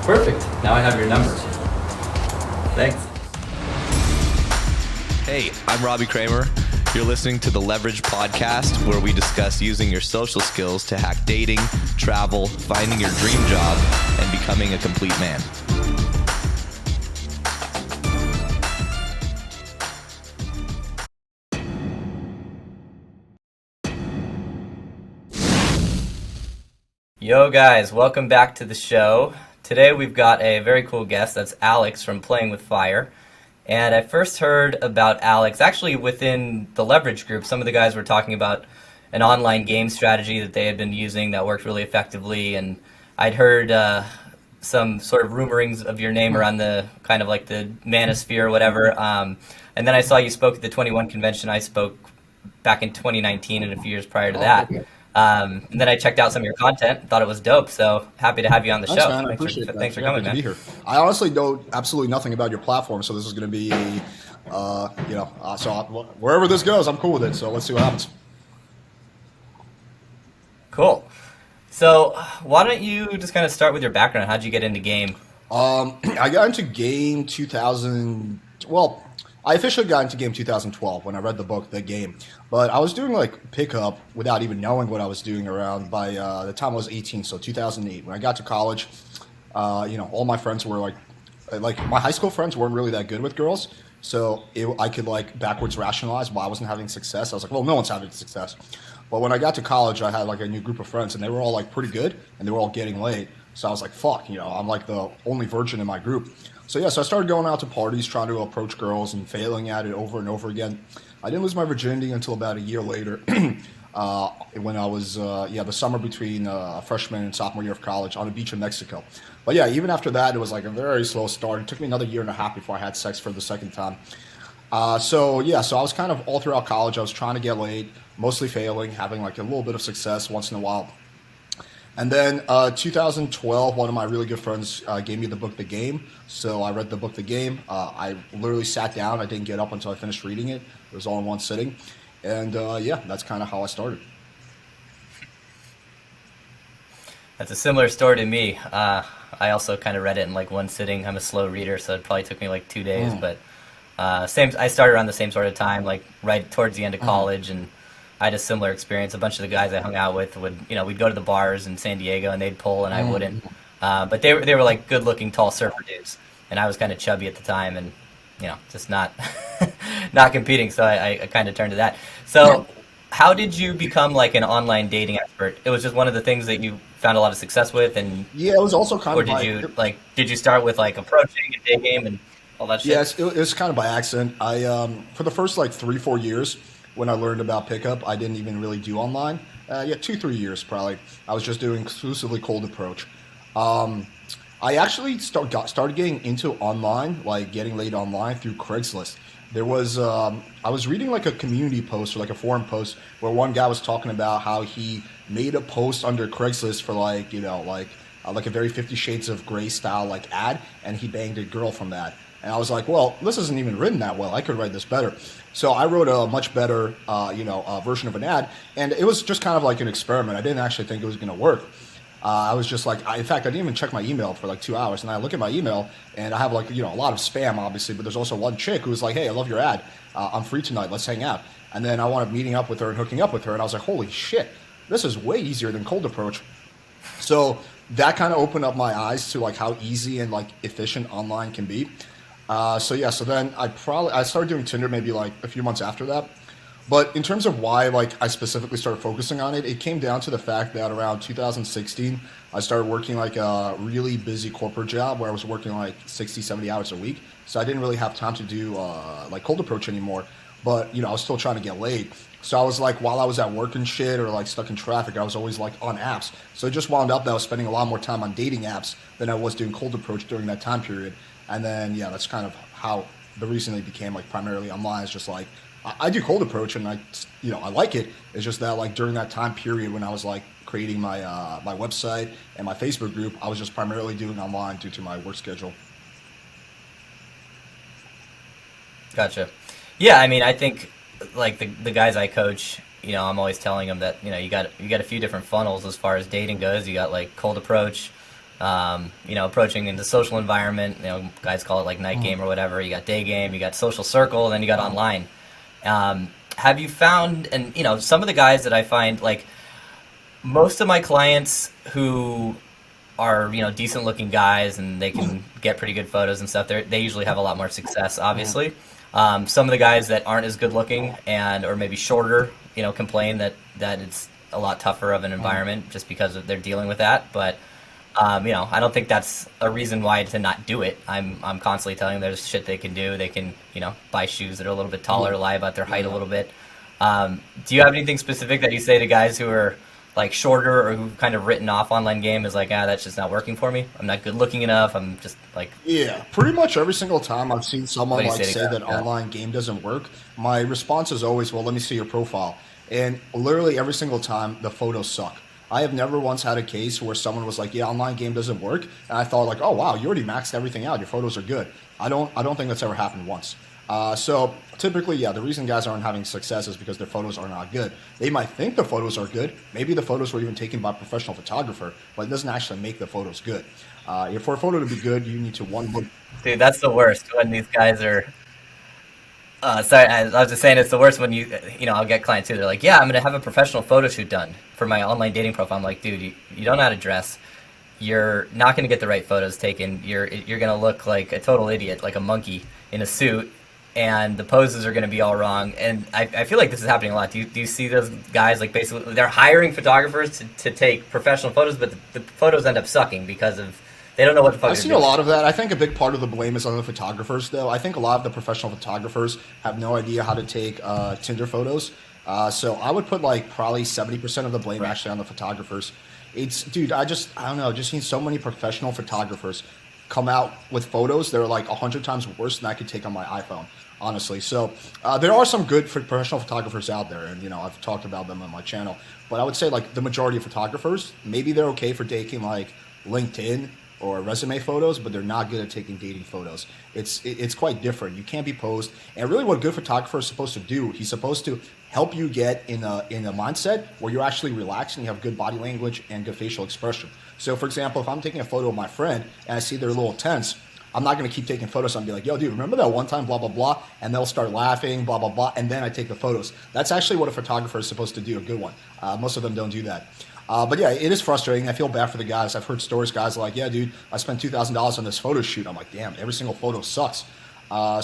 Perfect. Now I have your number. Thanks. Hey, I'm Robbie Kramer. You're listening to the Leverage Podcast, where we discuss using your social skills to hack dating, travel, finding your dream job, and becoming a complete man. Yo guys, welcome back to the show. Today we've got a very cool guest. That's Alex from Playing with Fire. And I first heard about Alex actually within the Leverage group. Some of the guys were talking about an online game strategy that they had been using that worked really effectively. And I'd heard some sort of rumorings of your name around the kind of like the manosphere or whatever. And then I saw you spoke at the 21 convention. I spoke back in 2019 and a few years prior to that. And then I checked out some of your content, thought it was dope. So happy to have you on the show. Man, I appreciate that. Thanks for coming, man. Be here. I honestly know absolutely nothing about your platform, so this is going to be, wherever this goes, I'm cool with it. So let's see what happens. Cool. So why don't you just kind of start with your background? How'd you get into game? I got into game 2000. Well, I officially got into game 2012 when I read the book, The Game. But I was doing like pickup without even knowing what I was doing around by the time I was 18, so 2008. When I got to college, all my friends were like my high school friends weren't really that good with girls. So I could like backwards rationalize why I wasn't having success. I was like, well, no one's having success. But when I got to college, I had like a new group of friends and they were all like pretty good and they were all getting laid. So I was like, fuck, I'm like the only virgin in my group. So I started going out to parties, trying to approach girls and failing at it over and over again. I didn't lose my virginity until about a year later when I was, the summer between freshman and sophomore year of college on a beach in Mexico. But yeah, even after that, it was like a very slow start. It took me another year and a half before I had sex for the second time. So I was kind of all throughout college. I was trying to get laid, mostly failing, having like a little bit of success once in a while. And then 2012, one of my really good friends gave me the book, The Game. So I read the book, The Game. I literally sat down. I didn't get up until I finished reading it. It was all in one sitting. And that's kind of how I started. That's a similar story to me. I also kind of read it in like one sitting. I'm a slow reader, so it probably took me like 2 days. But same. I started around the same sort of time, like right towards the end of college, and I had a similar experience. A bunch of the guys I hung out with would, we'd go to the bars in San Diego and they'd pull and I wouldn't. But they were like good-looking, tall surfer dudes, and I was kind of chubby at the time, and just not not competing. So I kind of turned to that. So how did you become like an online dating expert? It was just one of the things that you found a lot of success with, and it was also kind of. Or did you start with like approaching a day game and all that shit? Yes, it was kind of by accident. I for the first like 3-4 years. When I learned about pickup, I didn't even really do online. 2-3 years probably. I was just doing exclusively cold approach. I actually started getting into online, like getting laid online through Craigslist. There was I was reading like a community post or like a forum post where one guy was talking about how he made a post under Craigslist for like a very 50 Shades of Grey style like ad, and he banged a girl from that. And I was like, well, this isn't even written that well. I could write this better. So I wrote a much better, version of an ad. And it was just kind of like an experiment. I didn't actually think it was going to work. I was just like, in fact, I didn't even check my email for like 2 hours. And I look at my email and I have like, a lot of spam, obviously. But there's also one chick who was like, hey, I love your ad. I'm free tonight. Let's hang out. And then I wound up meeting up with her and hooking up with her. And I was like, holy shit, this is way easier than cold approach. So that kind of opened up my eyes to like how easy and like efficient online can be. So then I started doing Tinder maybe like a few months after that. But in terms of why like I specifically started focusing on it, it came down to the fact that around 2016, I started working like a really busy corporate job where I was working like 60, 70 hours a week. So I didn't really have time to do like cold approach anymore. But, I was still trying to get laid. So I was like, while I was at work and shit or like stuck in traffic, I was always like on apps. So it just wound up that I was spending a lot more time on dating apps than I was doing cold approach during that time period. And then, that's kind of how the reason it became like primarily online. Is just like, I do cold approach and I like it. It's just that like during that time period when I was like creating my my website and my Facebook group, I was just primarily doing online due to my work schedule. Gotcha. Yeah, I mean, I think like the guys I coach, I'm always telling them that you got a few different funnels as far as dating goes. You got like cold approach, approaching in the social environment. Guys call it like night game or whatever. You got day game, you got social circle, and then you got online. Have you found, and some of the guys that I find, like most of my clients who are decent looking guys and they can get pretty good photos and stuff, they usually have a lot more success, obviously. Some of the guys that aren't as good looking or maybe shorter, complain that it's a lot tougher of an environment just because they're dealing with that. But I don't think that's a reason why to not do it. I'm constantly telling them there's shit they can do. They can, buy shoes that are a little bit taller, lie about their height a little bit. Do you have anything specific that you say to guys who are like shorter or who've kind of written off online game as like, that's just not working for me? I'm not good looking enough. I'm just like... Yeah, pretty much every single time I've seen someone What do you say say to that that? online game doesn't work, my response is always, well, let me see your profile. And literally every single time the photos suck. I have never once had a case where someone was like, yeah, online game doesn't work. And I thought like, oh, wow, you already maxed everything out. Your photos are good. I don't think that's ever happened once. So typically, yeah, the reason guys aren't having success is because their photos are not good. They might think the photos are good. Maybe the photos were even taken by a professional photographer, but it doesn't actually make the photos good. For a photo to be good, you need to look. Dude, that's the worst when these guys are... sorry, I was just saying it's the worst when I'll get clients too. They're like, yeah, I'm going to have a professional photo shoot done for my online dating profile. I'm like, dude, you don't know how to dress. You're not going to get the right photos taken. You're going to look like a total idiot, like a monkey in a suit, and the poses are going to be all wrong. And I feel like this is happening a lot. Do you see those guys, like basically they're hiring photographers to take professional photos, but the photos end up sucking because of they don't know what the fuck I they're see a doing. lot of that. I think a big part of the blame is on the photographers, though. I think a lot of the professional photographers have no idea how to take Tinder photos. So I would put like probably 70% of the blame actually on the photographers. Dude, I don't know, just seen so many professional photographers come out with photos that are like 100 times worse than I could take on my iPhone, honestly. So there are some good professional photographers out there, and I've talked about them on my channel. But I would say like the majority of photographers, maybe they're okay for taking like LinkedIn or resume photos, but they're not good at taking dating photos. It's quite different. You can't be posed. And really what a good photographer is supposed to do, he's supposed to help you get in a mindset where you're actually relaxed and you have good body language and good facial expression. So for example, if I'm taking a photo of my friend and I see they're a little tense, I'm not going to keep taking photos. I'm be like, yo, dude, remember that one time, blah, blah, blah. And they'll start laughing, blah, blah, blah. And then I take the photos. That's actually what a photographer is supposed to do, a good one. Most of them don't do that. But yeah, it is frustrating. I feel bad for the guys. I've heard stories, guys are like, yeah, dude, I spent $2,000 on this photo shoot. I'm like, damn, every single photo sucks.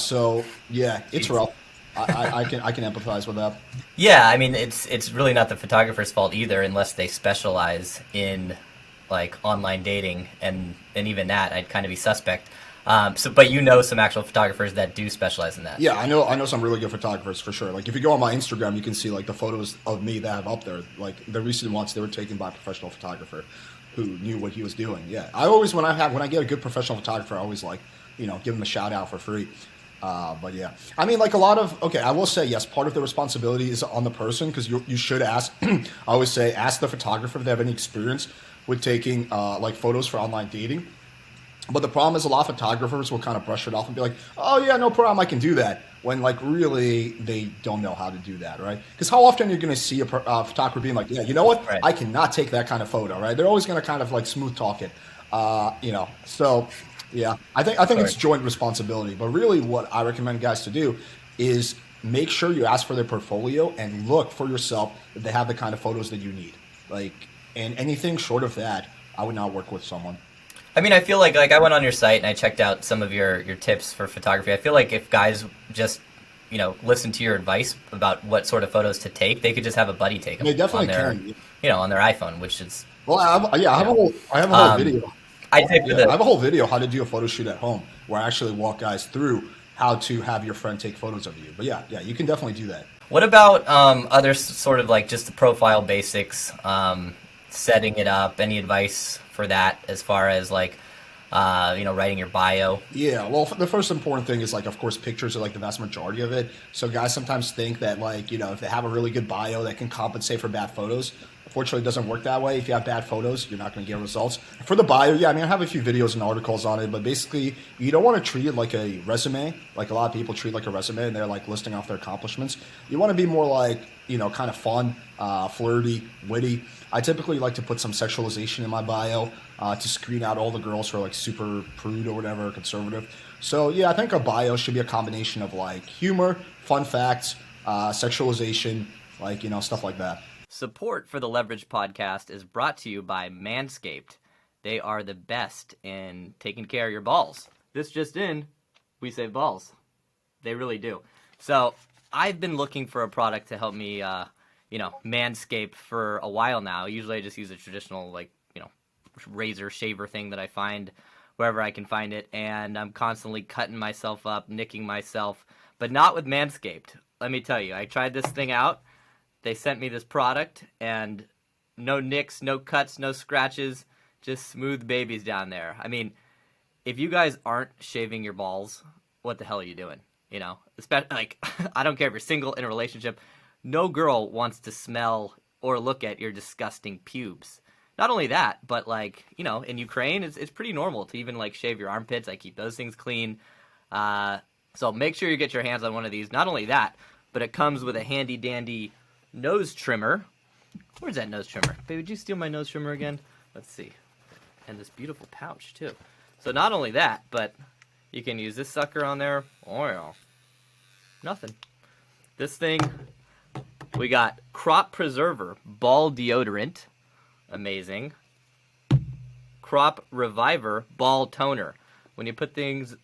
So yeah, it's rough. I can empathize with that. Yeah, I mean, it's really not the photographer's fault either, unless they specialize in like online dating, and even that I'd kind of be suspect. But some actual photographers that do specialize in that. Yeah, I know some really good photographers for sure. Like if you go on my Instagram, you can see like the photos of me that I have up there. Like the recent ones, they were taken by a professional photographer who knew what he was doing. Yeah, I always when I get a good professional photographer, I always like give them a shout out for free. But yeah, I mean, like I will say, yes, part of the responsibility is on the person because you should ask, I always say, ask the photographer if they have any experience with taking like photos for online dating. But the problem is a lot of photographers will kind of brush it off and be like, oh yeah, no problem, I can do that. When like really they don't know how to do that, right? Because how often you're going to see a photographer being like, yeah, you know what? Right. I cannot take that kind of photo, right? They're always going to kind of like smooth talk it, So yeah, I think it's joint responsibility. But really, what I recommend guys to do is make sure you ask for their portfolio and look for yourself that they have the kind of photos that you need. Like, and anything short of that, I would not work with someone. I mean, I feel like I went on your site and I checked out some of your tips for photography. I feel like if guys just listen to your advice about what sort of photos to take, they could just have a buddy take them. They definitely on their, on their iPhone, which is well. I have a whole video. I have a whole video how to do a photo shoot at home where I actually walk guys through how to have your friend take photos of you. But yeah, you can definitely do that. What about other sort of like just the profile basics, setting it up? Any advice for that as far as like, writing your bio? Yeah, well, the first important thing is like, of course, pictures are like the vast majority of it. So guys sometimes think that like, if they have a really good bio that can compensate for bad photos. Unfortunately, it doesn't work that way. If you have bad photos, you're not going to get results. For the bio, yeah, I mean, I have a few videos and articles on it, but basically, you don't want to treat it like a resume, like a lot of people treat like a resume, and they're like listing off their accomplishments. You want to be more like, kind of fun, flirty, witty. I typically like to put some sexualization in my bio to screen out all the girls who are like super prude or whatever, conservative. So yeah, I think a bio should be a combination of like humor, fun facts, sexualization, like, stuff like that. Support for the Leverage podcast is brought to you by Manscaped. They are the best in taking care of your balls. This just in, we save balls. They really do. So I've been looking for a product to help me, manscape for a while now. Usually I just use a traditional, razor shaver thing that I find wherever I can find it. And I'm constantly cutting myself up, nicking myself, but not with Manscaped. Let me tell you, I tried this thing out. They sent me this product, and no nicks, no cuts, no scratches, just smooth babies down there. I mean, if you guys aren't shaving your balls, what the hell are you doing? Especially, I don't care if you're single, in a relationship. No girl wants to smell or look at your disgusting pubes. Not only that, but in Ukraine, it's pretty normal to even shave your armpits. I keep those things clean. So make sure you get your hands on one of these. Not only that, but it comes with a handy dandy nose trimmer. Where's that nose trimmer? Baby, did you steal my nose trimmer again? Let's see. And this beautiful pouch too. So not only that, but you can use this sucker on there. Oh yeah. Nothing. This thing, we got Crop Preserver Ball Deodorant. Amazing. Crop Reviver Ball Toner. When you put these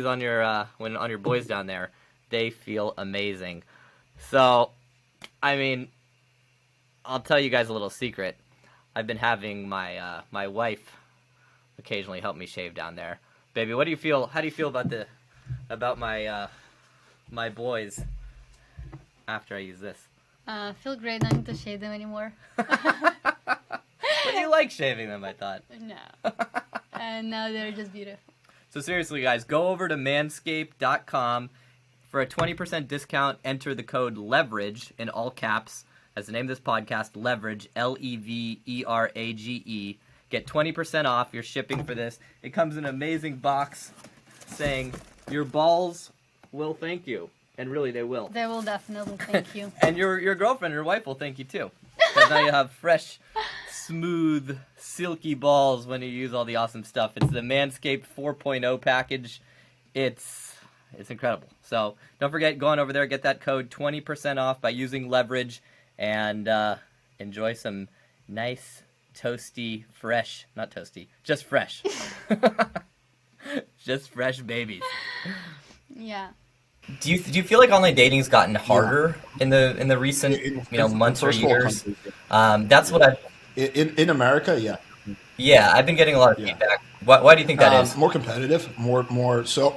on your on your boys down there, they feel amazing. So, I mean, I'll tell you guys a little secret. I've been having my my wife occasionally help me shave down there. Baby, what do you feel? How do you feel about my my boys after I use this? Feel great. Not need to shave them anymore. But you like shaving them, I thought. No. And now they're just beautiful. So seriously, guys, go over to manscaped.com for a 20% discount. Enter the code LEVERAGE in all caps. As the name of this podcast, Leverage, LEVERAGE. Get 20% off your shipping for this. It comes in an amazing box saying, your balls will thank you. And really, they will. They will definitely thank you. And your girlfriend, your wife will thank you too. Because now you have fresh, smooth, silky balls when you use all the awesome stuff. It's the Manscaped 4.0 package. It's incredible. So don't forget, go on over there, get that code 20% off by using Leverage, and enjoy some nice, toasty, fresh, not toasty, just fresh. Just fresh babies. Yeah. Do you feel like online dating's gotten harder in the recent months or years? That's what I've in America, yeah. Yeah, I've been getting a lot of feedback. Why do you think that is? More competitive, more. So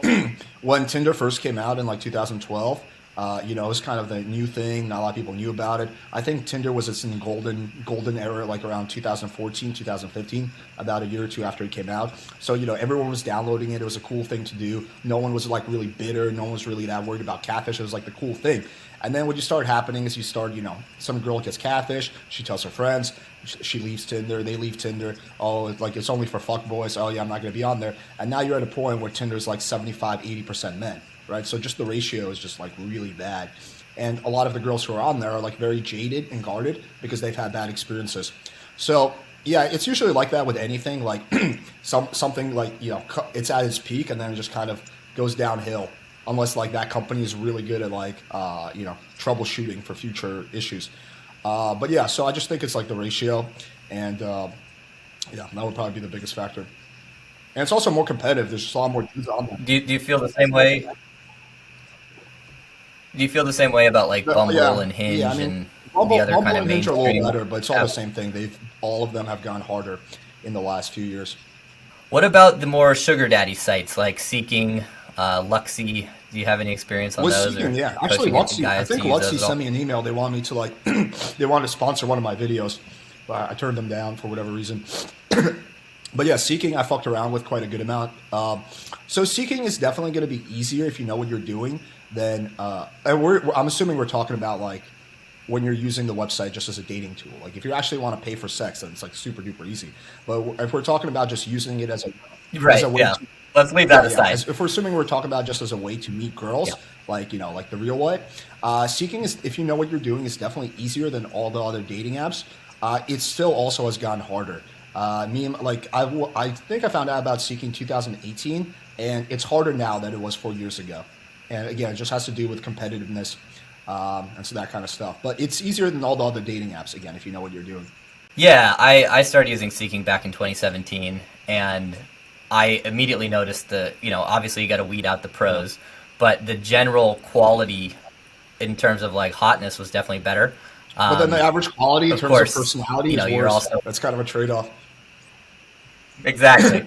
when Tinder first came out in 2012, it was kind of the new thing. Not a lot of people knew about it. I think Tinder was in golden era, around 2014, 2015, about a year or two after it came out. So, everyone was downloading it. It was a cool thing to do. No one was really bitter. No one was really that worried about catfish. It was the cool thing. And then what you start happening is some girl gets catfish. She tells her friends. She leaves Tinder. They leave Tinder. Oh, it's only for fuck boys. Oh, yeah, I'm not going to be on there. And now you're at a point where Tinder's 75, 80% men. Right, so just the ratio is just really bad, and a lot of the girls who are on there are very jaded and guarded because they've had bad experiences. So yeah, it's usually like that with anything. Something it's at its peak and then it just kind of goes downhill, unless that company is really good at troubleshooting for future issues. But yeah, so I just think it's the ratio, and that would probably be the biggest factor. And it's also more competitive. There's just a lot more dudes on there. Do you feel the same way? Do you feel the same way about Bumble and Hinge and Bumble, the other Bumble kind of and Hinge are a mainstream? little better, but it's all the same thing. All of them have gone harder in the last few years. What about the more sugar daddy sites like Seeking, Luxy? Do you have any experience on With those? Seeking, yeah. Actually, Luxy, I think Luxy sent me an email. They wanted me to they wanted to sponsor one of my videos, but I turned them down for whatever reason. But yeah, Seeking I fucked around with quite a good amount. So Seeking is definitely going to be easier if you know what you're doing. Then I'm assuming we're talking about when you're using the website just as a dating tool. If you actually want to pay for sex, then it's super duper easy. But if we're talking about just using it as a way yeah. Let's leave that aside. If we're assuming we're talking about just as a way to meet girls, the real way, Seeking is, if you know what you're doing, is definitely easier than all the other dating apps. it still also has gotten harder. I think I found out about Seeking 2018, and it's harder now than it was 4 years ago. And again, it just has to do with competitiveness, and so that kind of stuff. But it's easier than all the other dating apps, again, if you know what you're doing. Yeah, I started using Seeking back in 2017, and I immediately noticed obviously you got to weed out the pros, but the general quality in terms of like hotness was definitely better. But then the average quality in of terms course, of personality is you're worse. also That's kind of a trade-off. exactly.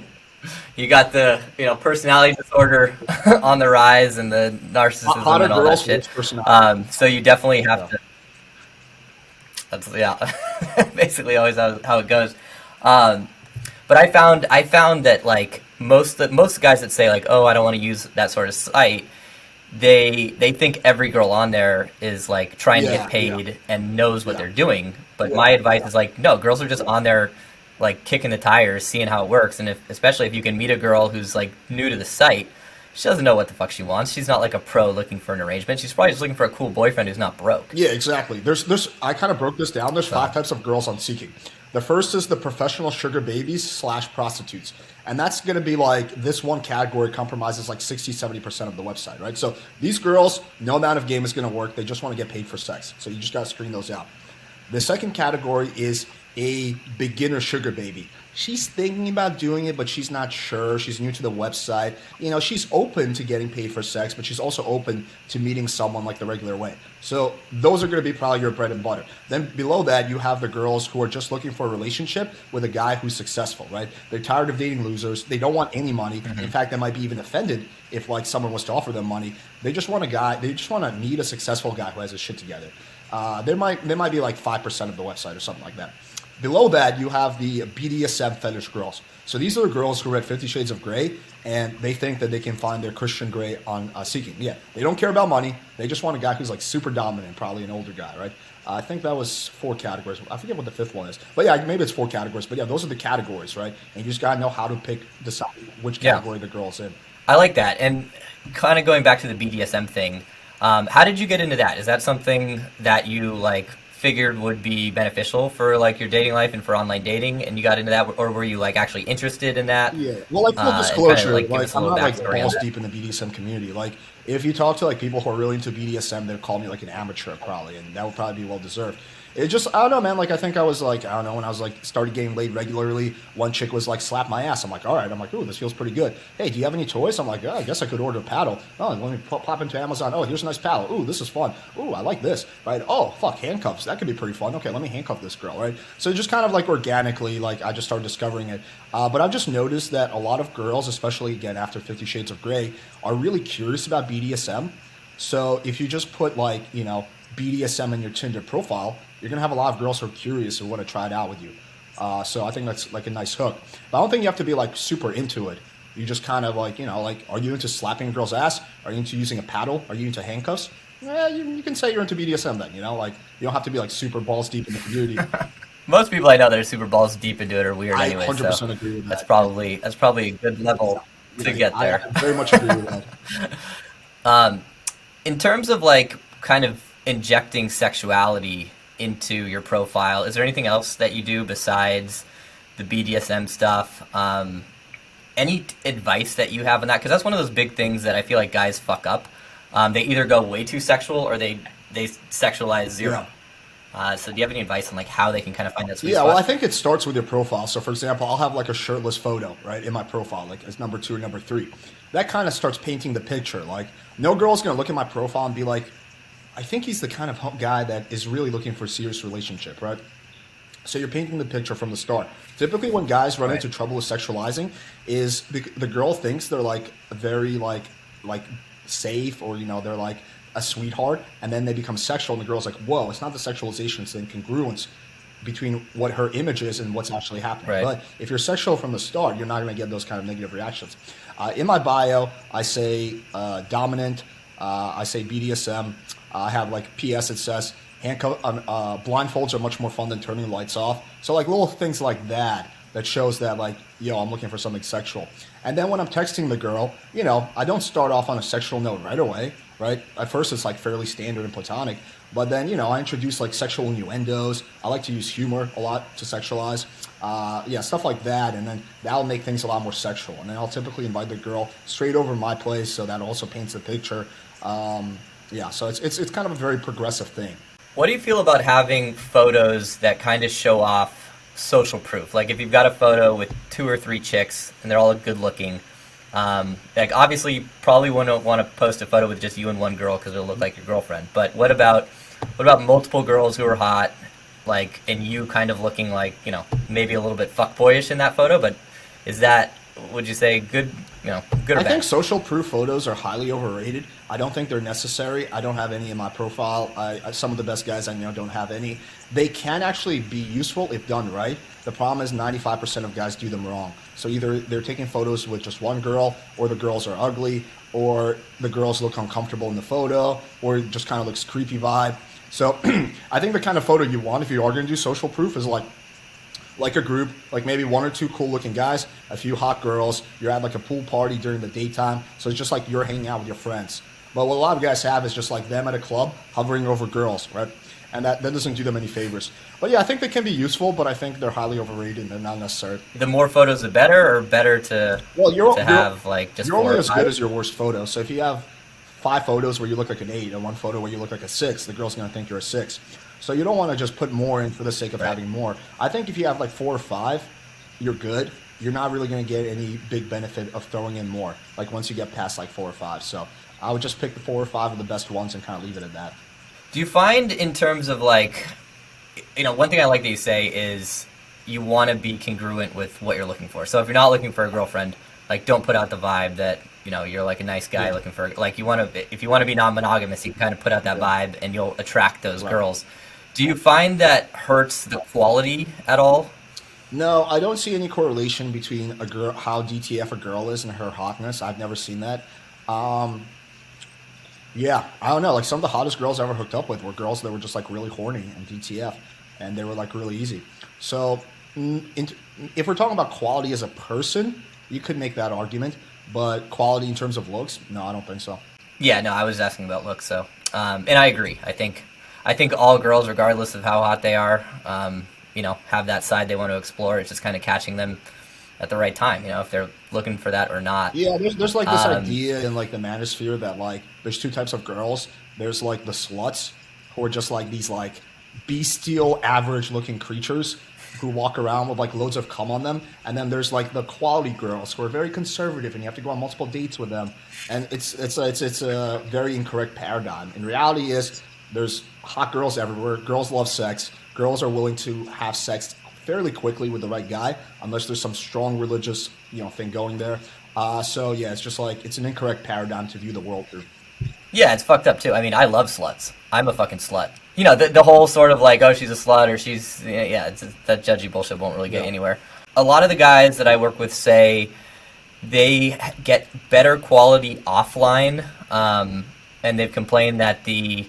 You got the personality disorder on the rise and the narcissism Hotter and all that girls, shit. worse personality. So you definitely have to. That's basically always how it goes. But I found that like most guys that say like, oh, I don't want to use that sort of site, they think every girl on there is like trying to get paid and knows what they're doing. But my advice is like, no, girls are just on there like kicking the tires, seeing how it works, and especially if you can meet a girl who's like new to the site, she doesn't know what the fuck she wants. She's not like a pro looking for an arrangement. She's probably just looking for a cool boyfriend who's not broke. Yeah, exactly. There's I kind of broke this down. There's 5 types of girls on Seeking. The first is the professional sugar babies / prostitutes. And that's going to be like this one category compromises like 60-70% of the website, right? So these girls, no amount of game is going to work. They just want to get paid for sex. So you just got to screen those out. The second category is a beginner sugar baby. She's thinking about doing it, but she's not sure. She's new to the website. She's open to getting paid for sex, but she's also open to meeting someone like the regular way. So those are going to be probably your bread and butter. Then below that, you have the girls who are just looking for a relationship with a guy who's successful, right? They're tired of dating losers. They don't want any money. Mm-hmm. In fact, they might be even offended if like someone was to offer them money. They just want a guy. They just want to meet a successful guy who has his shit together. There might be like 5% of the website or something like that. Below that, you have the BDSM fetish girls. So these are the girls who read 50 Shades of Grey, and they think that they can find their Christian Grey on Seeking. Yeah, they don't care about money. They just want a guy who's like super dominant, probably an older guy, right? I think that was 4 categories. I forget what the 5th one is. But yeah, maybe it's 4 categories. But yeah, those are the categories, right? And you just got to know how to decide which category the girl's in. I like that. And kind of going back to the BDSM thing, how did you get into that? Is that something that you like figured would be beneficial for like your dating life and for online dating, and you got into that, or were you like actually interested in that? Yeah, well, like full disclosure, like I'm not like balls deep in the BDSM community. Like if you talk to like people who are really into BDSM, they'll call me like an amateur probably, and that would probably be well deserved. It just, I don't know, man. Like, I think I was like, I don't know, when I was like, started getting laid regularly, one chick was like, slap my ass. I'm like, all right. I'm like, ooh, this feels pretty good. Hey, do you have any toys? I'm like, I guess I could order a paddle. Oh, let me pop into Amazon. Oh, here's a nice paddle. Ooh, this is fun. Ooh, I like this, right? Oh, fuck, handcuffs. That could be pretty fun. Okay, let me handcuff this girl, right? So just kind of like organically, like, I just started discovering it. But I've just noticed that a lot of girls, especially, again, after 50 Shades of Grey, are really curious about BDSM. So if you just put like, BDSM in your Tinder profile, you're going to have a lot of girls who are curious who want to try it out with you. So I think that's like a nice hook. But I don't think you have to be like super into it. You just kind of like, are you into slapping a girl's ass? Are you into using a paddle? Are you into handcuffs? Well, you can say you're into BDSM then, like you don't have to be like super balls deep in the community. Most people I know that are super balls deep into it are weird anyway. I 100% so agree with that. That's probably a good level to get there. I very much agree with that. In terms of like kind of injecting sexuality into your profile, is there anything else that you do besides the BDSM stuff? Any advice that you have on that? Because that's one of those big things that I feel like guys fuck up. They either go way too sexual or they sexualize zero. So do you have any advice on like how they can kind of find that sweet spot? Well, I think it starts with your profile. So for example, I'll have like a shirtless photo, right, in my profile, like as number 2 or number 3. That kind of starts painting the picture. Like no girl's going to look at my profile and be like, I think he's the kind of guy that is really looking for a serious relationship, right? So you're painting the picture from the start. Typically when guys run into trouble with sexualizing is the girl thinks they're like very like safe, or they're like a sweetheart, and then they become sexual and the girl's like, whoa, it's not the sexualization, it's the incongruence between what her image is and what's actually happening. Right. But if you're sexual from the start, you're not going to get those kind of negative reactions. In my bio, I say dominant, I say BDSM. I have like PS, it says blindfolds are much more fun than turning the lights off. So like little things like that shows that like, I'm looking for something sexual. And then when I'm texting the girl, I don't start off on a sexual note right away. right? At first, it's like fairly standard and platonic, but then I introduce like sexual innuendos. I like to use humor a lot to sexualize, yeah, stuff like that, and then that'll make things a lot more sexual. And then I'll typically invite the girl straight over my place, so that also paints the picture. Yeah, so it's kind of a very progressive thing. What do you feel about having photos that kind of show off social proof? Like if you've got a photo with 2 or 3 chicks and they're all good looking, like obviously you probably wouldn't want to post a photo with just you and one girl because it'll look like your girlfriend. But what about multiple girls who are hot, like, and you kind of looking like, maybe a little bit fuckboyish in that photo? But is that, would you say, good, good or bad? I think social proof photos are highly overrated. I don't think they're necessary. I don't have any in my profile. Some of the best guys I know don't have any. They can actually be useful if done right. The problem is 95% of guys do them wrong. So either they're taking photos with just one girl, or the girls are ugly, or the girls look uncomfortable in the photo, or it just kind of looks creepy vibe. So I think the kind of photo you want if you are going to do social proof is like a group, like maybe 1 or 2 cool looking guys, a few hot girls, you're at like a pool party during the daytime, so it's just like you're hanging out with your friends. But what a lot of guys have is just like them at a club hovering over girls, right? And that doesn't do them any favors. But yeah, I think they can be useful, but I think they're highly overrated and they're not necessary. The more photos, the better, or better to have like just you're 4 only or as 5? good as your worst photo. So if you have 5 photos where you look like an 8 and 1 photo where you look like a 6, the girl's going to think you're a 6. So you don't want to just put more in for the sake of having more. I think if you have like 4 or 5, you're good. You're not really going to get any big benefit of throwing in more, like once you get past like 4 or 5. So I would just pick the 4 or 5 of the best ones and kind of leave it at that. Do you find in terms of like, one thing I like that you say is you want to be congruent with what you're looking for. So if you're not looking for a girlfriend, like don't put out the vibe that, you're like a nice guy looking for, like if you want to be non-monogamous, you can kind of put out that vibe and you'll attract those girls. Do you find that hurts the quality at all? No, I don't see any correlation between a girl, how DTF a girl is, and her hotness. I've never seen that. Yeah, I don't know. Like some of the hottest girls I ever hooked up with were girls that were just like really horny and DTF, and they were like really easy. So, if we're talking about quality as a person, you could make that argument. But quality in terms of looks, no, I don't think so. Yeah, no, I was asking about looks. So, and I agree. I think all girls, regardless of how hot they are, have that side they want to explore. It's just kind of catching them at the right time, if they're looking for that or not. Yeah, there's like this idea in like the manosphere that like there's 2 types of girls. There's like the sluts who are just like these like bestial average looking creatures who walk around with like loads of cum on them, and then there's like the quality girls who are very conservative and you have to go on multiple dates with them, and it's a very incorrect paradigm. In reality is there's hot girls everywhere. Girls love sex. Girls are willing to have sex fairly quickly with the right guy, unless there's some strong religious, thing going there. So yeah, it's just like it's an incorrect paradigm to view the world through. Yeah, it's fucked up too. I mean, I love sluts. I'm a fucking slut. The whole sort of like, oh, she's a slut or she's it's that judgy bullshit won't really get you anywhere. A lot of the guys that I work with say they get better quality offline, and they've complained that the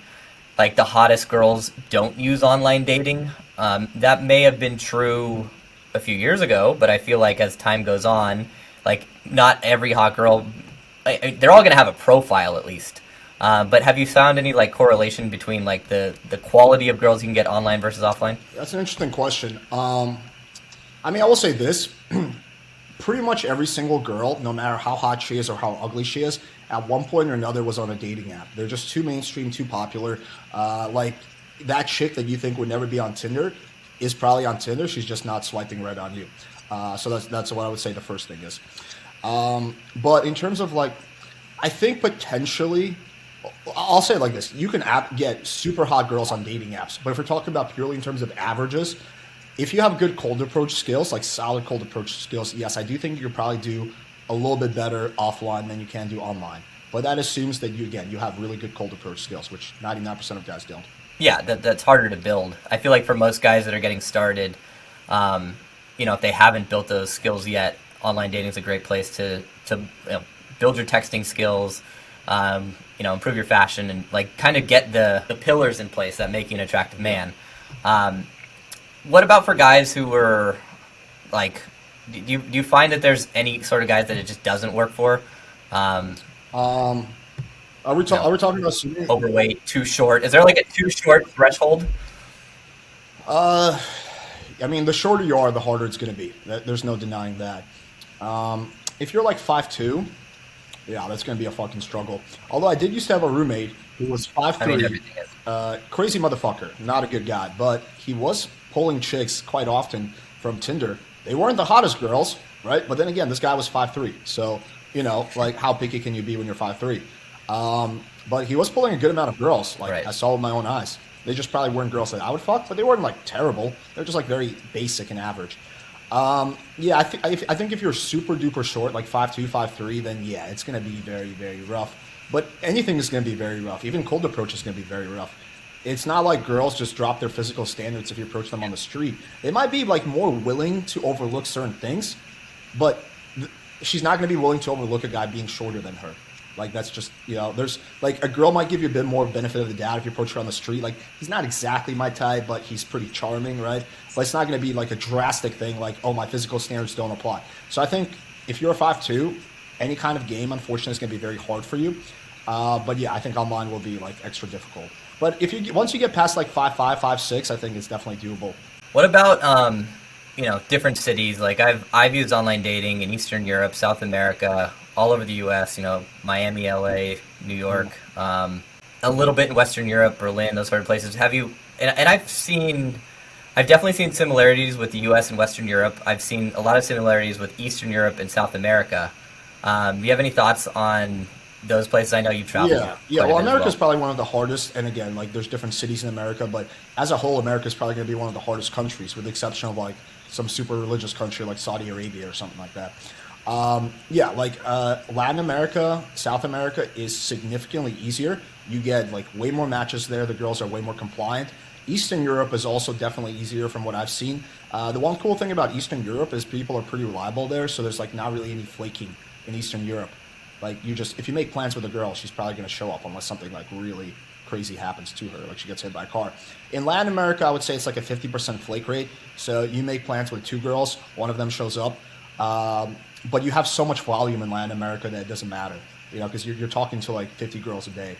hottest girls don't use online dating. That may have been true a few years ago, but I feel like as time goes on, like not every hot girl, they're all going to have a profile at least. But have you found any like correlation between like the quality of girls you can get online versus offline? That's an interesting question. I mean, I will say this. Pretty much every single girl, no matter how hot she is or how ugly she is, at one point or another was on a dating app. They're just too mainstream, too popular. Like that chick that you think would never be on Tinder is probably on Tinder. She's just not swiping right on you. So that's what I would say the first thing is. But in terms of like, I think potentially, I'll say it like this. You can get super hot girls on dating apps. But if we're talking about purely in terms of averages, if you have good cold approach skills, like solid cold approach skills, yes, I do think you could probably do a little bit better offline than you can do online. But that assumes that you have really good cold approach skills, which 99% of guys don't. Yeah, that's harder to build. I feel like for most guys that are getting started, if they haven't built those skills yet, online dating is a great place to build your texting skills, improve your fashion, and like kind of get the pillars in place that make you an attractive man. What about for guys who were like, do you find that there's any sort of guys that it just doesn't work for? I Are we talking about swimming? Overweight, too short? Is there like a too short threshold? Uh, I mean, the shorter you are, the harder it's going to be. There's no denying that. If you're like 5'2", yeah, that's going to be a fucking struggle. Although I did used to have a roommate who was 5'3", I mean, everything is. crazy motherfucker, not a good guy, but he was pulling chicks quite often from Tinder. They weren't the hottest girls, right? But then again, this guy was 5'3", so like how picky can you be when you're 5'3"? But he was pulling a good amount of girls. Like Right. I saw with my own eyes. They just probably weren't girls that I would fuck, but they weren't like terrible. They're just like very basic and average. Yeah, I think if you're super duper short, like 5'2", 5'3", then yeah, it's gonna be very, very rough. But anything is gonna be very rough. Even cold approach is gonna be very rough. It's not like girls just drop their physical standards if you approach them on the street. They might be like more willing to overlook certain things, but she's not gonna be willing to overlook a guy being shorter than her. Like that's just there's like a girl might give you a bit more benefit of the doubt if you approach her on the street. Like he's not exactly my type, but he's pretty charming, right? But it's not going to be like a drastic thing like, oh, my physical standards don't apply. So I think if you're a 5'2", any kind of game, unfortunately, is going to be very hard for you. But yeah, I think online will be like extra difficult. But if you once you get past like 5'5", 5'6", I think it's definitely doable. What about different cities? Like I've used online dating in Eastern Europe, South America, all over the U.S. Miami, L.A., New York, a little bit in Western Europe, Berlin, those sort of places. Have you? And I've definitely seen similarities with the U.S. and Western Europe. I've seen a lot of similarities with Eastern Europe and South America. Do you have any thoughts on those places? I know you've traveled. Yeah. quite a Well, bit as America's probably one of the hardest, and again, like there's different cities in America, but as a whole, America's probably going to be one of the hardest countries, with the exception of like some super religious country like Saudi Arabia or something like that. Latin America, South America is significantly easier. You get like way more matches there. The girls are way more compliant. Eastern Europe is also definitely easier from what I've seen. The one cool thing about Eastern Europe is people are pretty reliable there, so there's like not really any flaking in Eastern Europe. Like if you make plans with a girl, she's probably going to show up unless something like really crazy happens to her, like she gets hit by a car. In Latin America, I would say it's like a 50% flake rate. So you make plans with two girls, one of them shows up. But you have so much volume in Latin America that it doesn't matter, because you're talking to like 50 girls a day.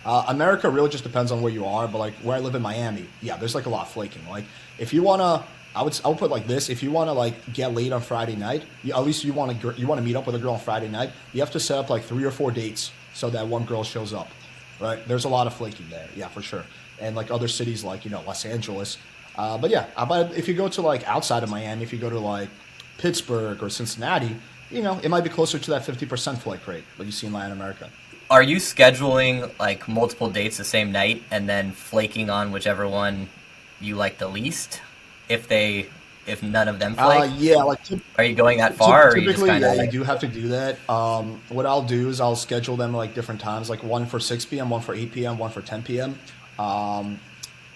America really just depends on where you are, but like where I live in Miami, yeah, there's like a lot of flaking. Like if you wanna, I would put it like this: if you wanna like get laid on Friday night, at least you wanna meet up with a girl on Friday night, you have to set up like 3 or 4 dates so that one girl shows up, right? There's a lot of flaking there, yeah, for sure. And like other cities like Los Angeles, but yeah, but if you go to like outside of Miami, if you go to like Pittsburgh or Cincinnati, it might be closer to that 50% flake rate that you see in Latin America. Are you scheduling like multiple dates the same night and then flaking on whichever one you like the least? If none of them flake? Yeah, like are you going that far? Or are you just typically, kind of you do have to do that. What I'll do is I'll schedule them like different times, like one for 6 p.m., one for 8 p.m., one for 10 p.m.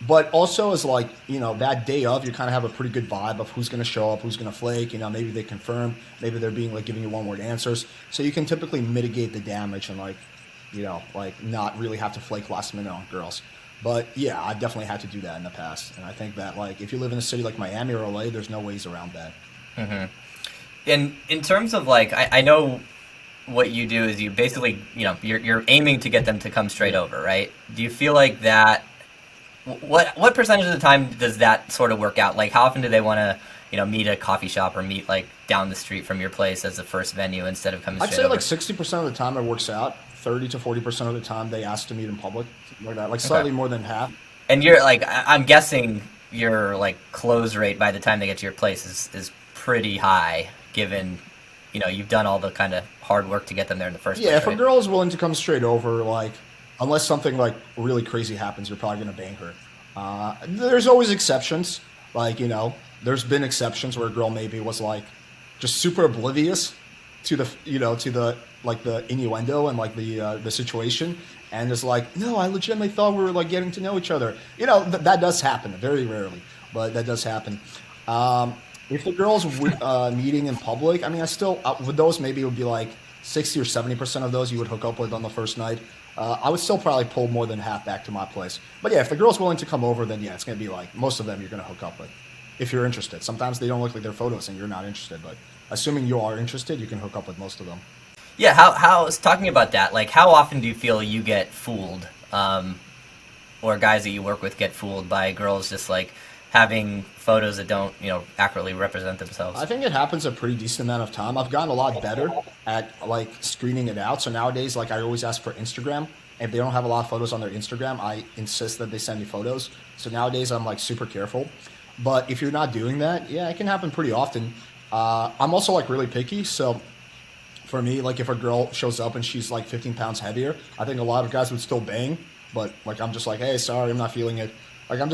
But also is like, that day of, you kind of have a pretty good vibe of who's going to show up, who's going to flake, maybe they confirm, maybe they're being like giving you one-word answers. So you can typically mitigate the damage and like not really have to flake last minute on girls. But yeah, I definitely had to do that in the past. And I think that like if you live in a city like Miami or LA, there's no ways around that. Mm-hmm. And in terms of like, I know what you do is you basically, you're aiming to get them to come straight over, right? Do you feel like that? What percentage of the time does that sort of work out? Like, how often do they want to, meet a coffee shop or meet like down the street from your place as the first venue instead of coming I'd straight say over? like 60% of the time it works out. 30 to 40% of the time they ask to meet in public, like that, like slightly more than half. And you're like, I'm guessing your like close rate by the time they get to your place is pretty high, given you've done all the kind of hard work to get them there in the first place. Yeah, if right? a girl is willing to come straight over, like unless something like really crazy happens, you're probably gonna bang her. There's always exceptions, like there's been exceptions where a girl maybe was like just super oblivious to the like the innuendo and like the situation, and is like, no, I legitimately thought we were like getting to know each other. That does happen, very rarely, but that does happen. If the girl's meeting in public, I mean, I still with those maybe it would be like 60 or 70% of those you would hook up with on the first night. I would still probably pull more than half back to my place. But yeah, if the girl's willing to come over, then yeah, it's gonna be like most of them you're gonna hook up with if you're interested. Sometimes they don't look like their photos and you're not interested, but assuming you are interested, you can hook up with most of them. Yeah, how talking about that, like how often do you feel you get fooled, or guys that you work with get fooled by girls just like having photos that don't, accurately represent themselves? I think it happens a pretty decent amount of time. I've gotten a lot better at like screening it out. So nowadays, like I always ask for Instagram. If they don't have a lot of photos on their Instagram, I insist that they send me photos. So nowadays, I'm like super careful. But if you're not doing that, yeah, it can happen pretty often. I'm also like really picky. So for me, like if a girl shows up and she's like 15 pounds heavier, I think a lot of guys would still bang. But like I'm just like, hey, sorry, I'm not feeling it. Like I'm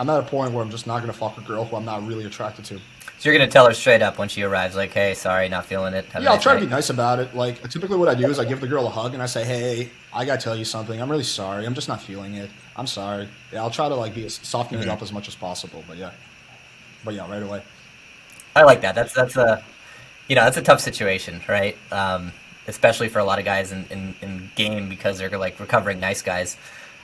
at a point where I'm just not gonna fuck a girl who I'm not really attracted to. So you're gonna tell her straight up when she arrives, like, "Hey, sorry, not feeling it." Have a Yeah, I'll nice try to night." be nice about it. Like typically, what I do is I give the girl a hug and I say, "Hey, I gotta tell you something. I'm really sorry. I'm just not feeling it. I'm sorry." Yeah, I'll try to like soften it up as much as possible. But yeah, right away. I like that. That's a that's a tough situation, right? Especially for a lot of guys in game because they're like recovering nice guys.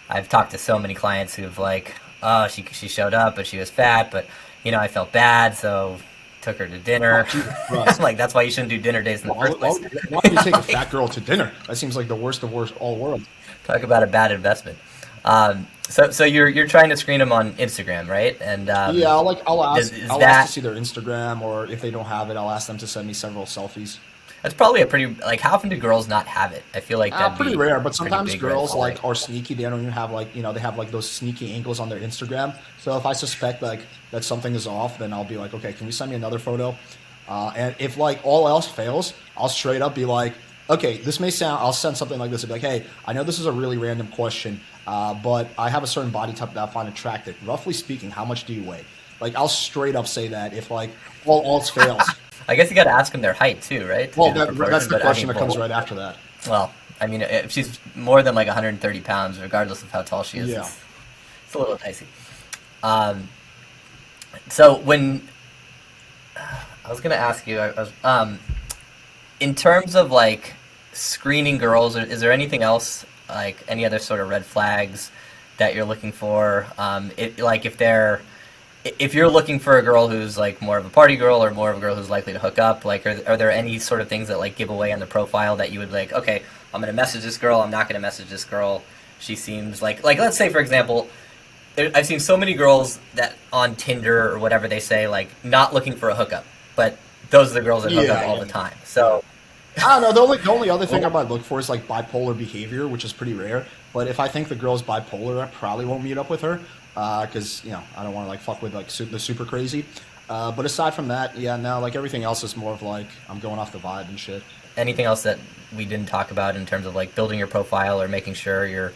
I've talked to so many clients who've like, oh, she showed up, but she was fat, but I felt bad, so took her to dinner. Right. Like that's why you shouldn't do dinner days in the Why, first why, place. why would you take a fat girl to dinner? That seems like the worst of worst all worlds. Talk about a bad investment. So you're trying to screen them on Instagram, right? And Yeah, I'll ask is I'll that ask to see their Instagram, or if they don't have it, I'll ask them to send me several selfies. that's probably a pretty like how often do girls not have it? I feel like that'd Pretty be rare, but a pretty sometimes big red girls flag. like are sneaky. They don't even have like they have like those sneaky angles on their Instagram. So if I suspect like that something is off, then I'll be like, okay, can you send me another photo? And if like all else fails, I'll straight up be like, okay, this may sound. I'll send something like this and be like, hey, I know this is a really random question, but I have a certain body type that I find attractive. Roughly speaking, how much do you weigh? Like I'll straight up say that if like all else fails. I guess you got to ask them their height too, right? To Well, do the proportion, that's the but I question mean, that comes well, right after that. Well, I mean, if she's more than like 130 pounds, regardless of how tall she is, Yeah. it's a little dicey. So when I was gonna ask you, I was in terms of like screening girls, is there anything else like any other sort of red flags that you're looking for? Like if you're looking for a girl who's like more of a party girl or more of a girl who's likely to hook up, like are there any sort of things that like give away on the profile that you would like, okay, I'm gonna message this girl, I'm not gonna message this girl. She seems like let's say for example, I've seen so many girls that on Tinder or whatever they say like not looking for a hookup, but those are the girls that hook up all the time. So I don't know. The only other thing I might look for is like bipolar behavior, which is pretty rare. But if I think the girl's bipolar, I probably won't meet up with her because I don't want to like fuck with like the super crazy. But aside from that, yeah, no, like everything else is more of like I'm going off the vibe and shit. anything else that we didn't talk about in terms of like building your profile or making sure your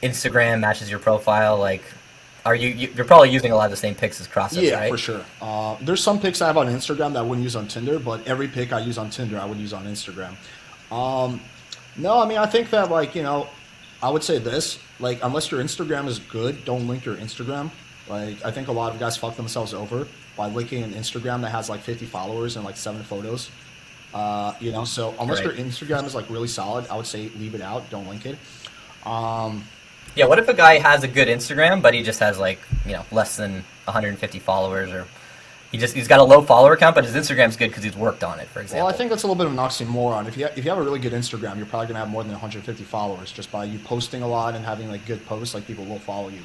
Instagram matches your profile? Like, are you're probably using a lot of the same pics as CrossFit, Yeah, right? for sure. There's some pics I have on Instagram that I wouldn't use on Tinder, but every pic I use on Tinder I would use on Instagram. No, I mean I think that like I would say this like unless your Instagram is good, don't link your Instagram. Like I think a lot of guys fuck themselves over by linking an Instagram that has like 50 followers and like 7 photos. So unless Right. your Instagram is like really solid, I would say leave it out. Don't link it. Yeah, what if a guy has a good Instagram, but he just has like, less than 150 followers, or he's got a low follower count, but his Instagram's good because he's worked on it, for example. Well, I think that's a little bit of an oxymoron. If you have a really good Instagram, you're probably gonna have more than 150 followers just by you posting a lot and having like good posts. Like people will follow you.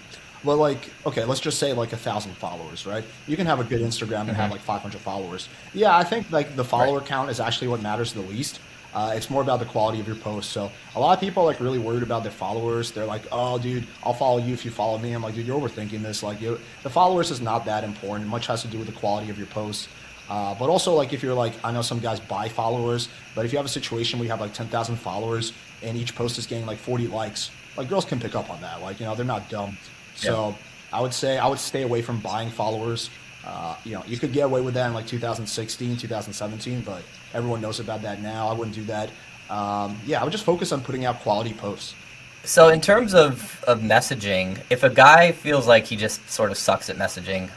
But like, okay, let's just say like 1,000 followers, right? You can have a good Instagram and have like 500 followers. Yeah, I think like the follower count is actually what matters the least. It's more about the quality of your posts. So a lot of people are like really worried about their followers. They're like, oh, dude, I'll follow you if you follow me. I'm like, dude, you're overthinking this. Like, the followers is not that important. Much has to do with the quality of your posts. But also, like, if you're like, I know some guys buy followers, but if you have a situation where you have like 10,000 followers and each post is getting like 40 likes, like girls can pick up on that. Like, they're not dumb. So I would say I would stay away from buying followers. You could get away with that in like 2016, 2017, but everyone knows about that now. I wouldn't do that. I would just focus on putting out quality posts. So in terms of messaging, if a guy feels like he just sort of sucks at messaging,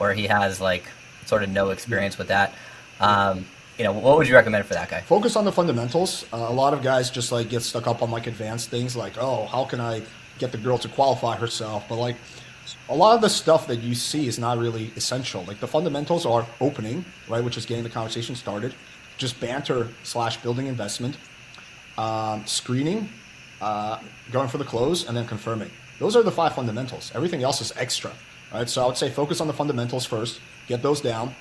or he has like sort of no experience with that, what would you recommend for that guy? Focus on the fundamentals. A lot of guys just like get stuck up on like advanced things like, oh, how can I get the girl to qualify herself? But like a lot of the stuff that you see is not really essential. Like the fundamentals are opening, right, which is getting the conversation started, just banter / building investment, screening, going for the close, and then confirming. Those are the 5 fundamentals. Everything else is extra, right? So I would say focus on the fundamentals first, get those down.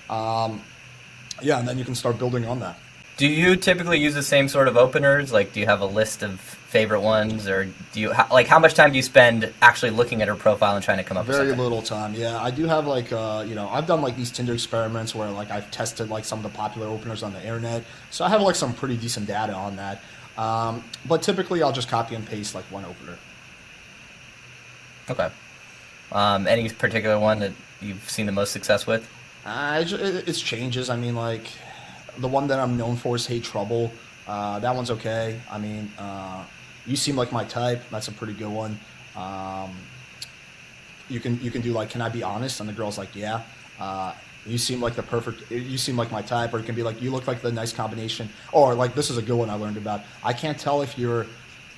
And then you can start building on that. Do you typically use the same sort of openers? Like, do you have a list of favorite ones, or do you how much time do you spend actually looking at her profile and trying to come up with Very something? little time. Yeah, I do have like I've done like these Tinder experiments where like I've tested like some of the popular openers on the internet, so I have like some pretty decent data on that. But typically I'll just copy and paste like one opener. Okay. Any particular one that you've seen the most success with? It's changes. I mean, like the one that I'm known for is Hey Trouble. That one's okay. I mean, you seem like my type. That's a pretty good one. You can do like, can I be honest? And the girl's like, yeah. You seem like you seem like my type. Or it can be like, you look like the nice combination. Or like, this is a good one I learned about. I can't tell if you're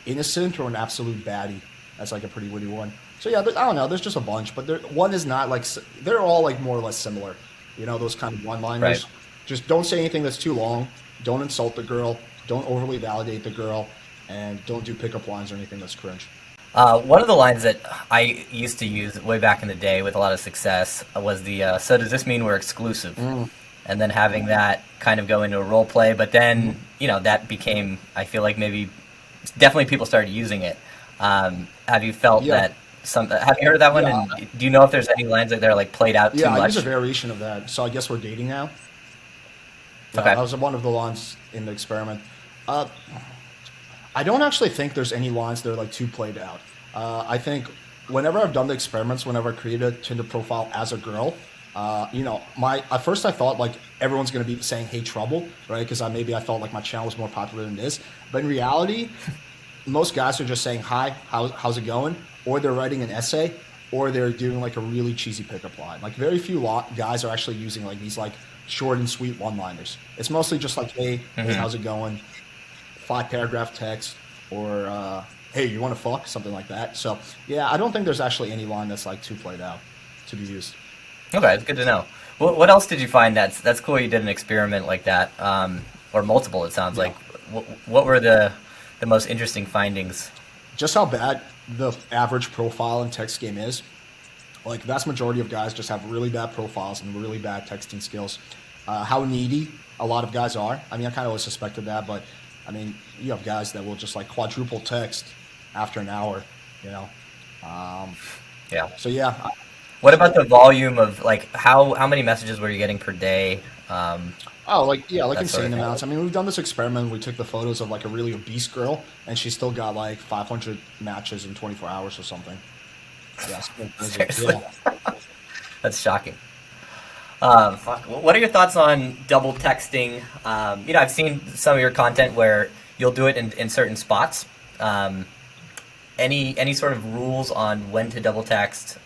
innocent or an absolute baddie. That's like a pretty witty one. So yeah, I don't know. There's just a bunch, but one is not like, they're all like more or less similar. You know, those kind of one-liners. Right. Just don't say anything that's too long. Don't insult the girl. Don't overly validate the girl. And don't do pickup lines or anything that's cringe. One of the lines that I used to use way back in the day with a lot of success was the, so does this mean we're exclusive? And then having that kind of go into a role play, but then, that became, I feel like maybe, definitely people started using it. Have you felt that, have you heard of that one? Yeah. And do you know if there's any lines that they're like played out too Yeah, I much? use a variation of that. So I guess we're dating now. Yeah, Okay. that was one of the lines in the experiment. I don't actually think there's any lines that are like too played out. I think whenever I've done the experiments, whenever I created a Tinder profile as a girl, at first I thought like everyone's gonna be saying "Hey Trouble," right? Because I felt like my channel was more popular than this. But in reality, most guys are just saying "Hi, how's it going?" Or they're writing an essay, or they're doing like a really cheesy pickup line. Like very few guys are actually using like these like short and sweet one-liners. It's mostly just like, hey, how's it going? 5-paragraph text, or hey, you want to fuck? Something like that. So yeah, I don't think there's actually any line that's like too played out to be used. Okay, it's good to know. What else did you find that's cool you did an experiment like that, or multiple, it sounds like. What were the most interesting findings? Just how bad the average profile in text game is. Like, the vast majority of guys just have really bad profiles and really bad texting skills. How needy a lot of guys are. I mean, I kind of always suspected that, but I mean, you have guys that will just like quadruple text after an hour, Yeah. So yeah. What about the volume of like how many messages were you getting per day? Like that sort insane of thing. amounts. I mean, we've done this experiment. We took the photos of like a really obese girl, and she still got like 500 matches in 24 hours or something. Yeah, Seriously? yeah. That's shocking. Fuck. What are your thoughts on double texting? I've seen some of your content where you'll do it in certain spots. Any sort of rules on when to double text,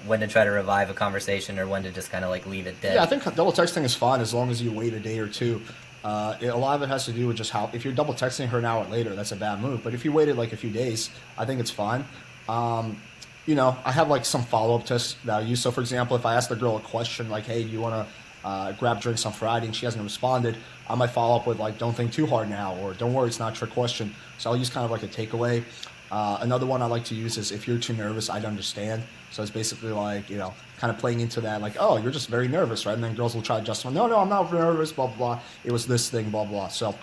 when to try to revive a conversation, or when to just kind of like leave it dead? Yeah, I think double texting is fine as long as you wait a day or two. A lot of it has to do with just how, if you're double texting her an hour later, that's a bad move. But if you waited like a few days, I think it's fine. I have like some follow-up tests that I use. So for example, if I ask the girl a question like, hey, do you want to grab drinks on Friday, and she hasn't responded, I might follow up with like, don't think too hard now, or don't worry, it's not a trick question. So I'll use kind of like a takeaway. Another one I like to use is, if you're too nervous, I'd understand. So it's basically like, kind of playing into that, like, oh, you're just very nervous, right? And then girls will try to justify, no, I'm not nervous, blah, blah, blah. It was this thing, blah, blah. So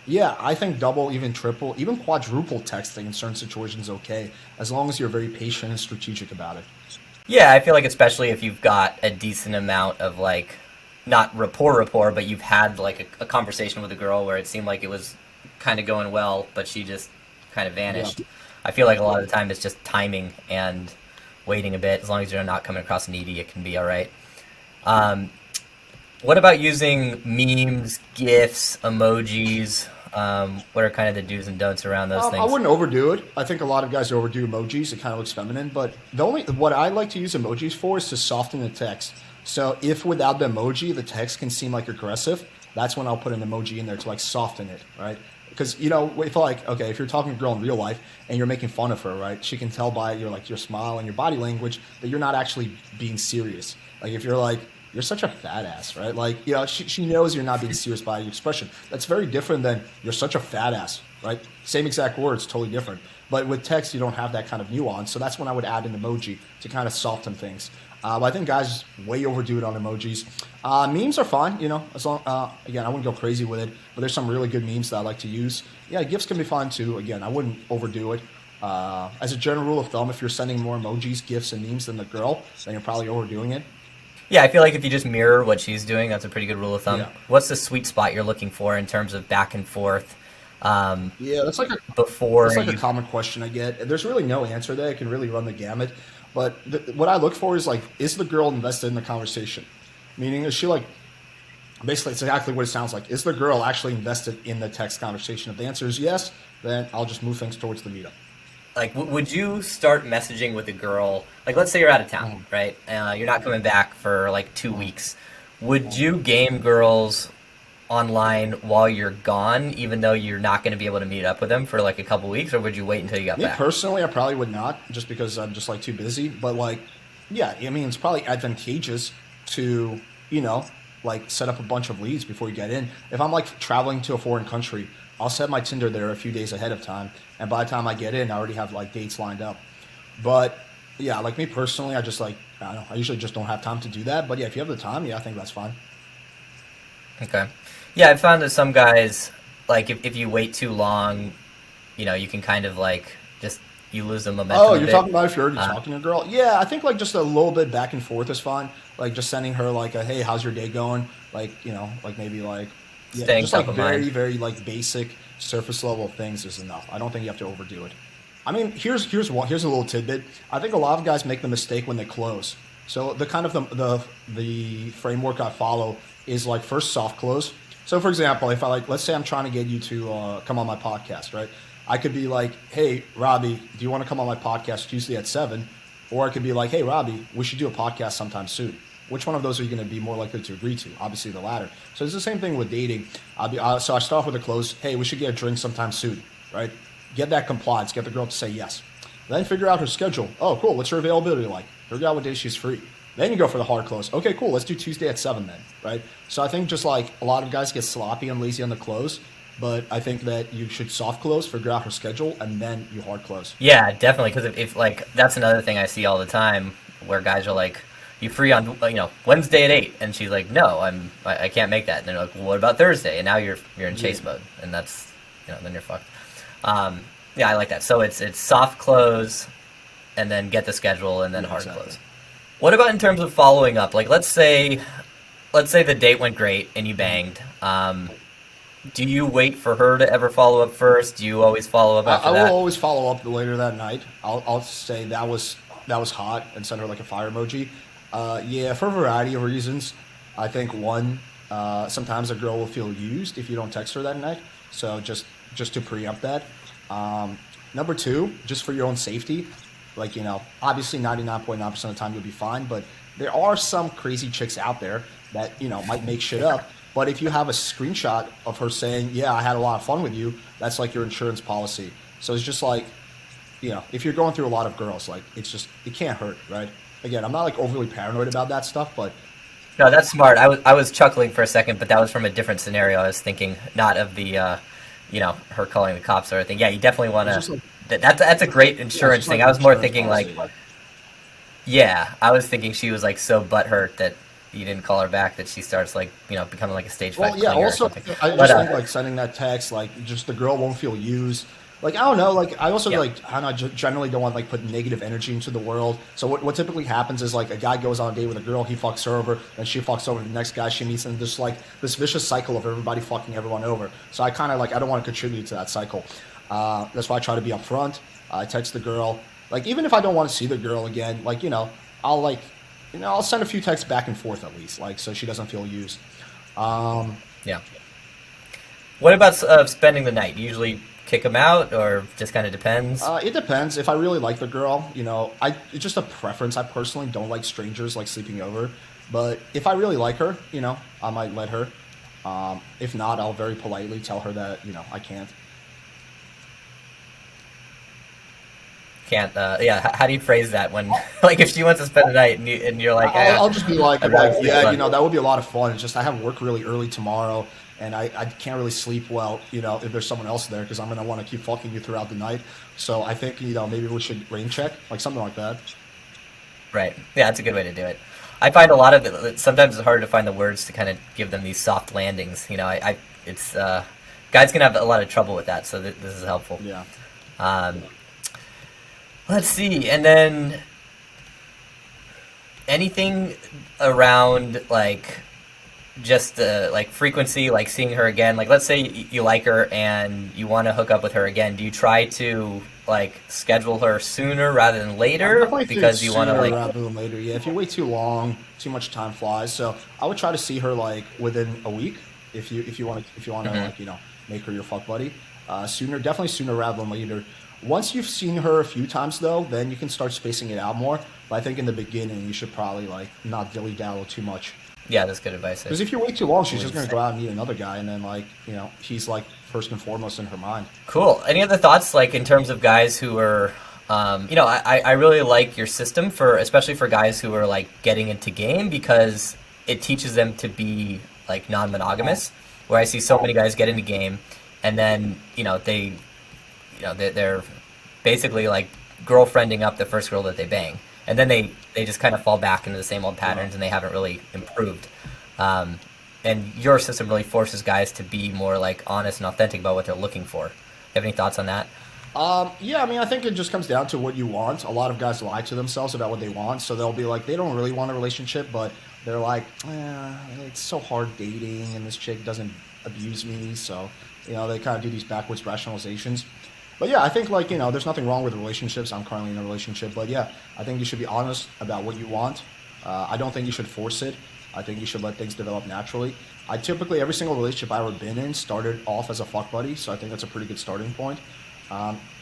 yeah, I think double, even triple, even quadruple texting in certain situations is okay, as long as you're very patient and strategic about it. Yeah, I feel like especially if you've got a decent amount of like, not rapport, but you've had like a conversation with a girl where it seemed like it was kind of going well, but she just kind of vanished. Yeah. I feel like a lot of the time it's just timing and waiting a bit. As long as you're not coming across needy, it can be all right. What about using memes, GIFs, emojis? What are kind of the do's and don'ts around those things? I wouldn't overdo it. I think a lot of guys overdo emojis. It kind of looks feminine. But what I like to use emojis for is to soften the text. So if without the emoji, the text can seem like aggressive, that's when I'll put an emoji in there to like soften it, right? Because, if like, okay, if you're talking to a girl in real life and you're making fun of her, right, she can tell by your smile and your body language that you're not actually being serious. Like if you're like, you're such a fat ass, right? Like, she knows you're not being serious by your expression. That's very different than, you're such a fat ass. right? Same exact words, totally different. But with text, you don't have that kind of nuance. So that's when I would add an emoji to kind of soften things. But I think guys way overdo it on emojis. Memes are fine, as long, again, I wouldn't go crazy with it, but there's some really good memes that I like to use. Yeah, GIFs can be fine too. Again, I wouldn't overdo it. As a general rule of thumb, if you're sending more emojis, GIFs, and memes than the girl, then you're probably overdoing it. Yeah, I feel like if you just mirror what she's doing, that's a pretty good rule of thumb. Yeah. What's the sweet spot you're looking for in terms of back and forth? Yeah, that's like Before a common question I get. There's really no answer there. It can really run the gamut. But what I look for is like, is the girl invested in the conversation? Meaning, is she like, basically, it's exactly what it sounds like. Is the girl actually invested in the text conversation? If the answer is yes, then I'll just move things towards the meetup. Like, would you start messaging with a girl? Like, let's say you're out of town, right? You're not coming back for like 2 weeks. Would you game girls online while you're gone, even though you're not going to be able to meet up with them for like a couple weeks, or would you wait until you got Me back? personally, I probably would not, just because I'm just like too busy. But like, yeah, I mean, it's probably advantageous to, like set up a bunch of leads before you get in. If I'm like traveling to a foreign country, I'll set my Tinder there a few days ahead of time, and by the time I get in, I already have like dates lined up. But yeah, like me personally, I just like, I don't know, I usually just don't have time to do that. But yeah, if you have the time, yeah, I think that's fine. Okay. Yeah, I found that some guys, like, if you wait too long, you can kind of like just you lose the momentum. Oh, a you're bit. talking about if you're already talking to a girl? Yeah, I think like just a little bit back and forth is fine. Like just sending her like a, hey, how's your day going? Like, like maybe like, yeah, Staying just top like of very, mind. very like basic surface level things is enough. I don't think you have to overdo it. I mean, here's a little tidbit. I think a lot of guys make the mistake when they close. So the kind of the framework I follow is like first soft close. So for example, if I like, let's say I'm trying to get you to come on my podcast, right? I could be like, hey, Robbie, do you want to come on my podcast Tuesday at 7? Or I could be like, hey, Robbie, we should do a podcast sometime soon. Which one of those are you going to be more likely to agree to? Obviously the latter. So it's the same thing with dating. So I start off with a close, hey, we should get a drink sometime soon, right? Get that compliance, get the girl to say yes. Then figure out her schedule. Oh, cool, what's her availability like? Figure out what days she's free. Then you go for the hard close. Okay, cool, let's do Tuesday at 7 then, right? So I think just like a lot of guys get sloppy and lazy on the close, but I think that you should soft close, figure out her schedule, and then you hard close. Yeah, definitely. Because if like that's another thing I see all the time where guys are like, "You free on Wednesday at 8?" and she's like, "No, I can't make that." And they're like, well, "What about Thursday?" And now you're in chase mode, and that's then you're fucked. Yeah, I like that. So it's soft close, and then get the schedule, and then hard exactly. close. What about in terms of following up? Like let's say the date went great and you banged. Do you wait for her to ever follow up first? Do you always follow up after I that? will always follow up later that night. I'll say that was hot and send her like a fire emoji. Yeah, for a variety of reasons. I think one, sometimes a girl will feel used if you don't text her that night. So just to preempt that. Number two, just for your own safety, like obviously 99.9% of the time you'll be fine, but there are some crazy chicks out there that might make shit up. But if you have a screenshot of her saying, yeah, I had a lot of fun with you, that's like your insurance policy. So it's just like, if you're going through a lot of girls, like it can't hurt, right? Again, I'm not like overly paranoid about that stuff, but No, that's smart. I was chuckling for a second, but that was from a different scenario. I was thinking not of the, her calling the cops or anything. Yeah, you definitely want it's to. just That's a great insurance like thing. I was more thinking policy. like, yeah, I was thinking she was like so butthurt that you didn't call her back that she starts like becoming like a stage 5 Well, yeah. clinger or Also, something. I just think like sending that text, like just the girl won't feel used. Like I don't know. Like I also Yeah. like I don't know, generally don't want like put negative energy into the world. So what typically happens is like a guy goes on a date with a girl, he fucks her over, and she fucks over the next guy she meets, and there's like this vicious cycle of everybody fucking everyone over. So I kind of like I don't want to contribute to that cycle. That's why I try to be upfront. I text the girl. Like even if I don't want to see the girl again, like I'll send a few texts back and forth at least, like so she doesn't feel used. Yeah. What about spending the night? You usually kick them out, or just kind of depends? It depends. If I really like the girl, it's just a preference. I personally don't like strangers like sleeping over, but if I really like her, I might let her. If not, I'll very politely tell her that I can't. Can't. Yeah. How do you phrase that when, like, if she wants to spend the night and you're like, I'll just be like, I'd rather sleep yeah, alone. that would be a lot of fun. It's just I have work really early tomorrow, and I can't really sleep well, if there's someone else there, because I'm gonna want to keep fucking you throughout the night. So I think maybe we should rain check, like something like that. Right. Yeah, that's a good way to do it. I find a lot of it. Sometimes it's harder to find the words to kind of give them these soft landings. It's guys can have a lot of trouble with that. So this is helpful. Yeah. Let's see, and then anything around like just like frequency, like seeing her again. Like, let's say you like her and you want to hook up with her again. Do you try to like schedule her sooner rather than later because you want to like rather than later? Yeah, if you wait too long, too much time flies. So I would try to see her like within a week if you want to like make her your fuck buddy. Definitely sooner rather than later. Once you've seen her a few times though, then you can start spacing it out more. But I think in the beginning you should probably like not dilly dally too much. Yeah, that's good advice. Because if you wait too long, she's just going to go out and meet another guy, and then he's like first and foremost in her mind. Cool. Any other thoughts, like in terms of guys who are, I really like your system especially for guys who are like getting into game, because it teaches them to be like non-monogamous. Where I see so many guys get into game, and then they're basically like girlfriending up the first girl that they bang. And then they just kind of fall back into the same old patterns, and they haven't really improved. And your system really forces guys to be more like honest and authentic about what they're looking for. You have any thoughts on that? Yeah, I mean, I think it just comes down to what you want. A lot of guys lie to themselves about what they want, so they'll be like, they don't really want a relationship, but they're like, it's so hard dating, and this chick doesn't abuse me, so they kind of do these backwards rationalizations. But yeah, I think there's nothing wrong with relationships. I'm currently in a relationship, but yeah, I think you should be honest about what you want. I don't think you should force it. I think you should let things develop naturally. I typically, every single relationship I've ever been in started off as a fuck buddy, so I think that's a pretty good starting point.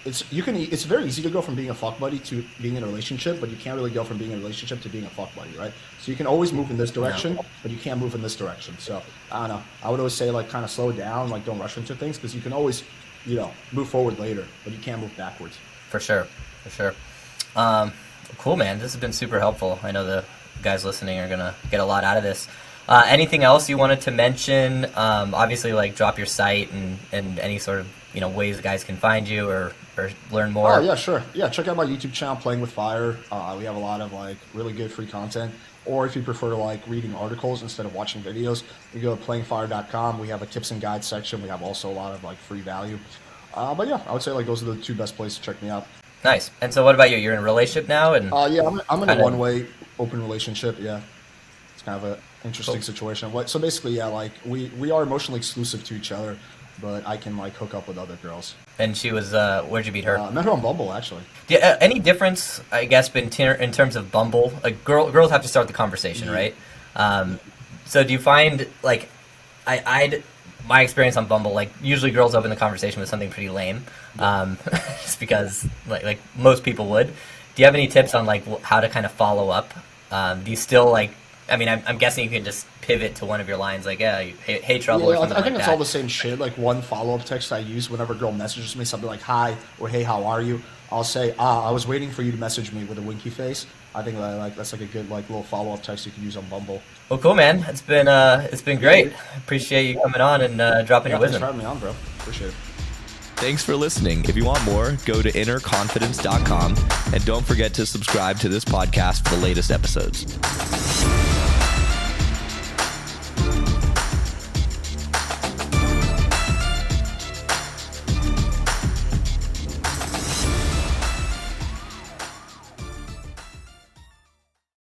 It's very easy to go from being a fuck buddy to being in a relationship, but you can't really go from being in a relationship to being a fuck buddy, right? So you can always move in this direction, but you can't move in this direction. So I don't know. I would always say kind of slow down, don't rush into things, because you can always move forward later, but you can't move backwards. For sure. Cool, man. This has been super helpful. I know the guys listening are gonna get a lot out of this. Anything else you wanted to mention? Obviously, drop your site and any sort of ways guys can find you or learn more. Oh yeah, sure. Yeah, check out my YouTube channel, Playing with Fire. We have a lot of really good free content. Or if you prefer reading articles instead of watching videos, you go to playingfire.com. We have a tips and guides section. We have also a lot of free value. But yeah, I would say those are the two best places to check me out. Nice. And so what about you? You're in a relationship now? And yeah, I'm in a one-way open relationship. Yeah, it's kind of an interesting situation. So basically, yeah, we are emotionally exclusive to each other, but I can hook up with other girls. And she was, where'd you meet her? I met her on Bumble, actually. Yeah, any difference, I guess, in terms of Bumble? Girls have to start the conversation, right? So do you find, my experience on Bumble, usually girls open the conversation with something pretty lame, just because, most people would. Do you have any tips on, how to kind of follow up? Do you still, I'm guessing you can just pivot to one of your lines, hey, trouble, or something I think like it's that. all the same shit. One follow-up text I use whenever a girl messages me, something like, hi, or hey, how are you? I'll say, I was waiting for you to message me with a winky face. I think that's a good little follow-up text you can use on Bumble. Well, cool, man. It's been great. Appreciate you coming on and dropping your wisdom. Thanks for having me on, bro. Appreciate it. Thanks for listening. If you want more, go to innerconfidence.com and don't forget to subscribe to this podcast for the latest episodes.